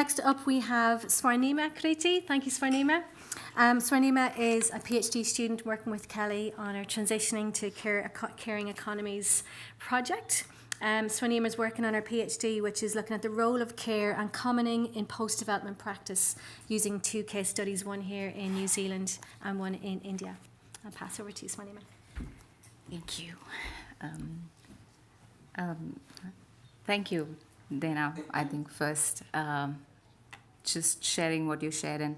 Next up we have Swarnima Kriti. Thank you, Swarnima. Swarnima is a PhD student working with Kelly on our Transitioning to Caring Economies project. Swarnima is working on her PhD, which is looking at the role of care and commoning in post-development practice using two case studies, one here in New Zealand and one in India. I'll pass over to you, Swarnima. Thank you. Thank you, Dana. I think first, just sharing what you shared, and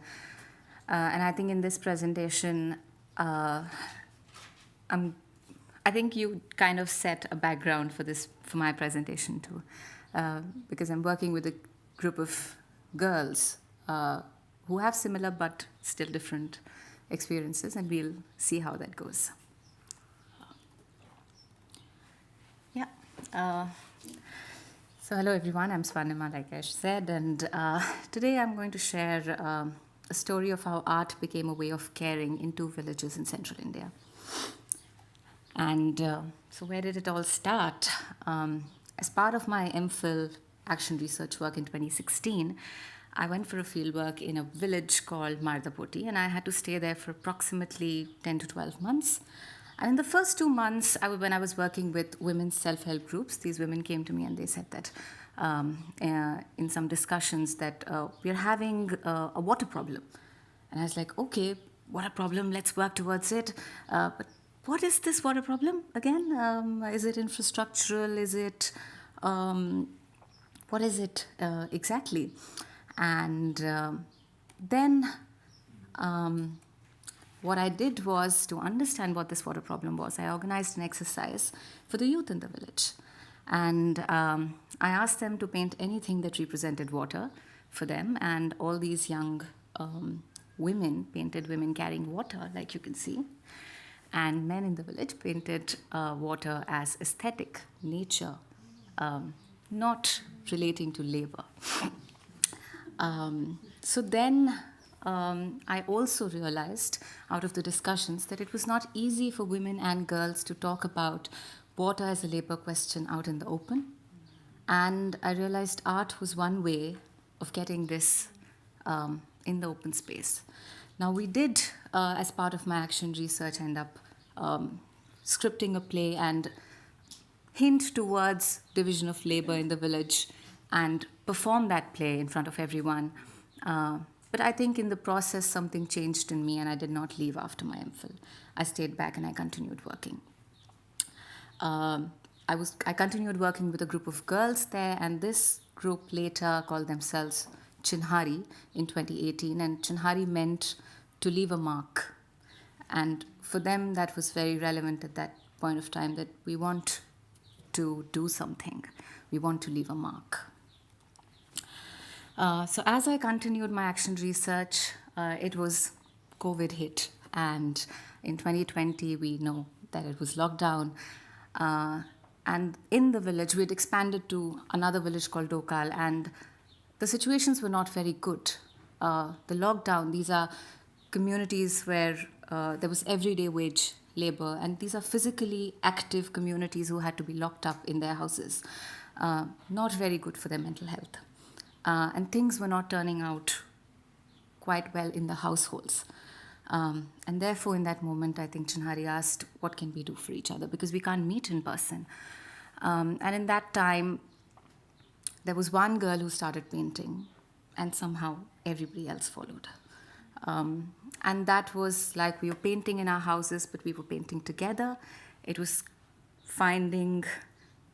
I think in this presentation, I think you kind of set a background for my presentation too, because I'm working with a group of girls who have similar but still different experiences, and we'll see how that goes. So hello everyone, I'm Swarnima, like Ash said, and today I'm going to share a story of how art became a way of caring in two villages in central India. And so where did it all start? As part of my MPhil action research work in 2016, I went for a fieldwork in a village called Mardapoti, and I had to stay there for approximately 10 to 12 months. And in the first 2 months, when I was working with women's self-help groups, these women came to me and they said that in some discussions that we're having a water problem. And I was like, okay, water problem, let's work towards it. But what is this water problem again? Is it infrastructural? Is it, what is it exactly? And then what I did was, to understand what this water problem was, I organized an exercise for the youth in the village. And I asked them to paint anything that represented water for them. And all these young women painted women carrying water, like you can see. And men in the village painted water as aesthetic, nature, not relating to labor. So then I also realized out of the discussions that it was not easy for women and girls to talk about water as a labor question out in the open. And I realized art was one way of getting this in the open space. Now we did, as part of my action research, end up scripting a play and hint towards division of labor in the village and perform that play in front of everyone. But I think in the process, something changed in me, and I did not leave after my MPhil. I stayed back and I continued working. I continued working with a group of girls there, and this group later called themselves Chinhari in 2018, and Chinhari meant to leave a mark. And for them, that was very relevant at that point of time, that we want to do something. We want to leave a mark. So as I continued my action research, it was COVID hit, and in 2020 we know that it was lockdown, and in the village we had expanded to another village called Dokal, and the situations were not very good. The lockdown, these are communities where there was everyday wage labor, and these are physically active communities who had to be locked up in their houses. Not very good for their mental health. And things were not turning out quite well in the households. And therefore, in that moment, I think Chinhari asked, what can we do for each other? Because we can't meet in person. And in that time, there was one girl who started painting, and somehow everybody else followed. And that was like we were painting in our houses, but we were painting together. It was finding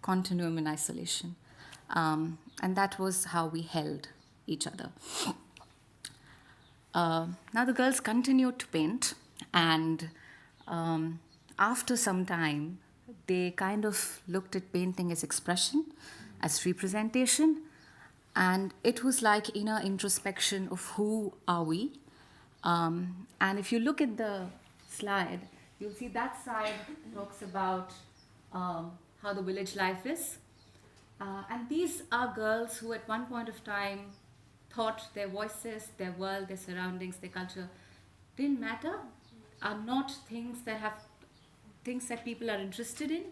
continuum in isolation. And that was how we held each other. Now the girls continued to paint, and after some time, they kind of looked at painting as expression, as representation, and it was like inner introspection of who are we. And if you look at the slide, you'll see that side talks about how the village life is. And these are girls who at one point of time thought their voices, their world, their surroundings, their culture didn't matter, are not things that people are interested in,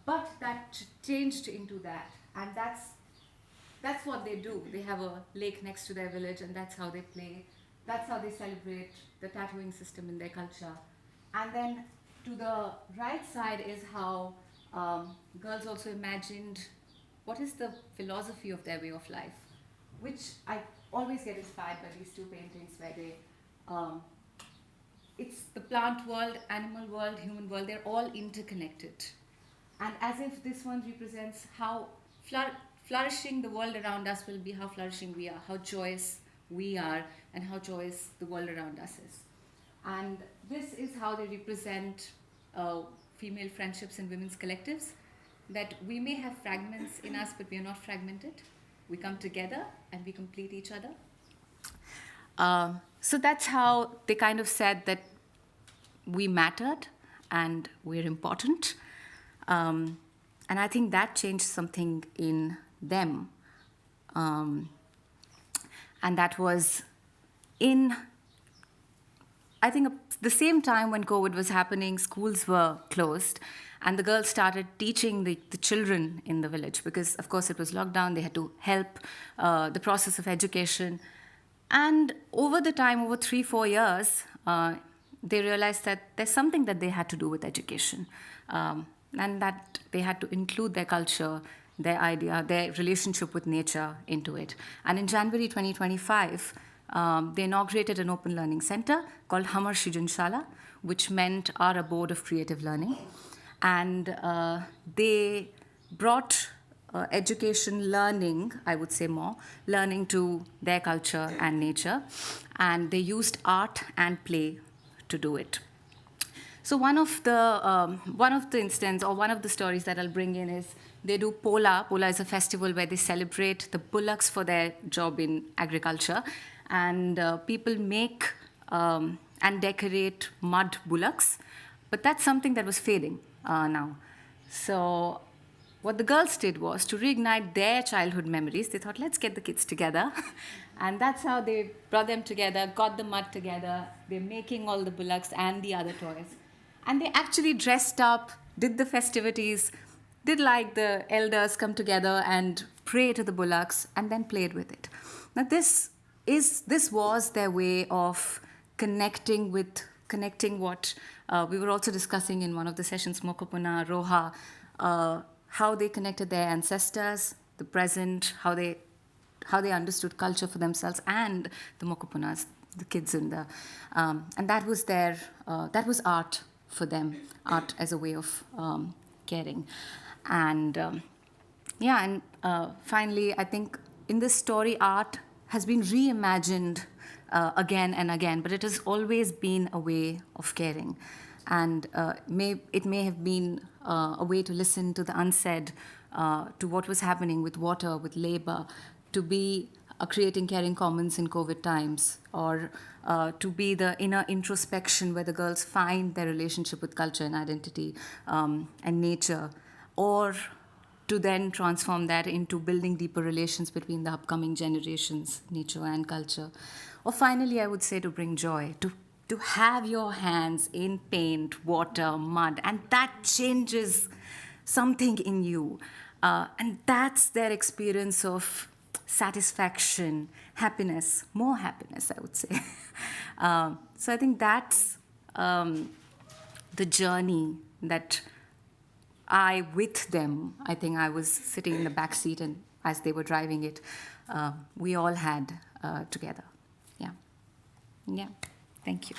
but that changed into that. And that's that's what they do. They have a lake next to their village, and that's how they play. That's how they celebrate the tattooing system in their culture. And then to the right side is how girls also imagined what is the philosophy of their way of life, which I always get inspired by these two paintings where they, it's the plant world, animal world, human world, they're all interconnected. And as if this one represents how flourishing the world around us will be how flourishing we are, how joyous we are, and how joyous the world around us is. And this is how they represent female friendships and women's collectives, that we may have fragments in us, but we are not fragmented. We come together and we complete each other. So that's how they kind of said that we mattered and we're important. And I think that changed something in them. And that was in, I think, the same time when COVID was happening, schools were closed, and the girls started teaching the children in the village because, of course, it was lockdown. They had to help the process of education. And over the time, over 3-4 years, they realized that there's something that they had to do with education, and that they had to include their culture, their idea, their relationship with nature into it. And in January 2025, they inaugurated an open learning center called Hamar Srijenshala, which meant our abode of creative learning. And they brought education learning, I would say more, learning to their culture and nature. And they used art and play to do it. So one of the instances, or one of the stories that I'll bring in is they do Pola. Pola is a festival where they celebrate the bullocks for their job in agriculture. And people make and decorate mud bullocks. But that's something that was fading now. So what the girls did was to reignite their childhood memories. They thought, let's get the kids together. And that's how they brought them together, got the mud together. They're making all the bullocks and the other toys. And they actually dressed up, did the festivities, did like the elders come together and pray to the bullocks, and then played with it. Now this was their way of connecting what we were also discussing in one of the sessions, Mokopuna, Roha, how they connected their ancestors, the present, how they understood culture for themselves, and the Mokopunas, the kids in the, and that was art for them, art as a way of caring. And finally, I think in this story, art has been reimagined again and again, but it has always been a way of caring. And it may have been a way to listen to the unsaid, to what was happening with water, with labor, to be creating caring commons in COVID times, or to be the inner introspection where the girls find their relationship with culture and identity and nature, or to then transform that into building deeper relations between the upcoming generations, nature and culture. Or finally, I would say to bring joy, to have your hands in paint, water, mud, and that changes something in you. And that's their experience of satisfaction, happiness, more happiness, I would say. So I think that's the journey that with them, I think I was sitting in the back seat, and as they were driving it, we all had together. Yeah. Thank you.